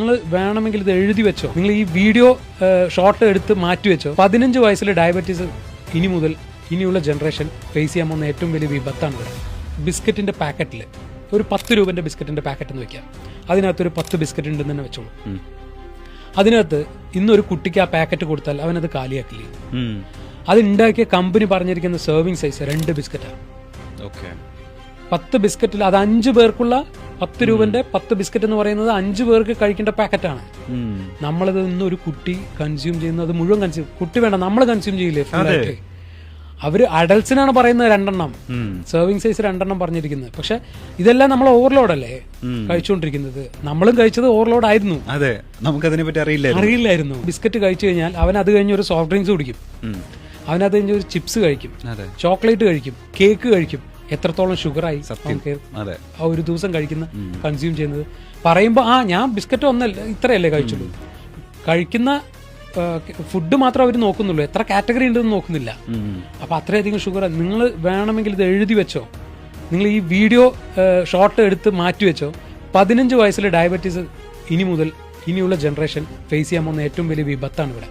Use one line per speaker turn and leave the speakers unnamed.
നിങ്ങൾ വേണമെങ്കിൽ ഇത് എഴുതി വെച്ചോ, നിങ്ങൾ ഈ വീഡിയോ ഷോർട്ട് എടുത്ത് മാറ്റി വെച്ചോ. 15 വയസ്സിൽ ഡയബറ്റീസ് ഇനി മുതൽ ഇനിയുള്ള ജനറേഷൻ ഫേസ് ചെയ്യാൻ പോകുന്ന ഏറ്റവും വലിയ വിപത്താണ് ഇവിടെ. ബിസ്ക്കറ്റിന്റെ പാക്കറ്റിൽ ഒരു 10 രൂപന്റെ ബിസ്ക്കറ്റിന്റെ പാക്കറ്റ് എന്ന് വെക്കാം, അതിനകത്തൊരു 10 ബിസ്ക്കറ്റ് ഉണ്ടെന്ന് തന്നെ വെച്ചോളൂ. അതിനകത്ത് ഇന്നൊരു കുട്ടിക്ക് ആ പാക്കറ്റ് കൊടുത്താൽ അവനത് കാലിയാക്കില്ല. അത് ഉണ്ടാക്കിയ കമ്പനി പറഞ്ഞിരിക്കുന്ന സെർവിങ് സൈസ് 2 ബിസ്ക്കറ്റാണ്. 10 ബിസ്ക്കറ്റിൽ അത് 5 പേർക്കുള്ള 10 രൂപന്റെ 10 ബിസ്ക്കറ്റ് എന്ന് പറയുന്നത് 5 പേർക്ക് കഴിക്കേണ്ട പാക്കറ്റാണ്. നമ്മളത് ഇന്നൊരു കുട്ടി കൺസ്യൂം ചെയ്യുന്നത് അത് മുഴുവൻ കൺസ്യൂം, കുട്ടി വേണ്ട നമ്മൾ കൺസ്യൂം ചെയ്യില്ലേ ഫുള്ളായിട്ട്. അവര് അഡൽസിനാണ് പറയുന്നത് 2 എണ്ണം, സെർവിങ് സൈസ് 2 എണ്ണം പറഞ്ഞിരിക്കുന്നത്. പക്ഷെ ഇതെല്ലാം നമ്മൾ ഓവർലോഡ് അല്ലേ കഴിച്ചുകൊണ്ടിരിക്കുന്നത്. നമ്മളും കഴിച്ചത് ഓവർലോഡ് ആയിരുന്നു.
അതെ, നമുക്കതിനെ പറ്റി
അറിയില്ലായിരുന്നു. ബിസ്ക്കറ്റ് കഴിച്ചു കഴിഞ്ഞാൽ അവൻ അത് കഴിഞ്ഞ് ഒരു സോഫ്റ്റ് ഡ്രിങ്ക്സ് കുടിക്കും, അവനത് കഴിഞ്ഞ് ഒരു ചിപ്സ് കഴിക്കും, ചോക്ലേറ്റ് കഴിക്കും, കേക്ക് കഴിക്കും. എത്രത്തോളം ഷുഗറായി ആ ഒരു ദിവസം കഴിക്കുന്ന കൺസ്യൂം ചെയ്യുന്നത്. പറയുമ്പോൾ ഞാൻ ബിസ്ക്കറ്റ് ഒന്നല്ല ഇത്രയല്ലേ കഴിച്ചുള്ളൂ. കഴിക്കുന്ന ഫുഡ് മാത്രം അവർ നോക്കുന്നുള്ളൂ, എത്ര കാറ്റഗറി ഉണ്ടെന്ന് നോക്കുന്നില്ല. അപ്പൊ അത്രയധികം ഷുഗർ. നിങ്ങൾ വേണമെങ്കിൽ ഇത് എഴുതി വെച്ചോ, നിങ്ങൾ ഈ വീഡിയോ ഷോർട്ട് എടുത്ത് മാറ്റി വെച്ചോ. 15 വയസ്സിൽ ഡയബറ്റീസ് ഇനി മുതൽ ഇനിയുള്ള ജനറേഷൻ ഫേസ് ചെയ്യാൻ പോകുന്ന ഏറ്റവും വലിയ വിപത്താണ് ഇവിടെ.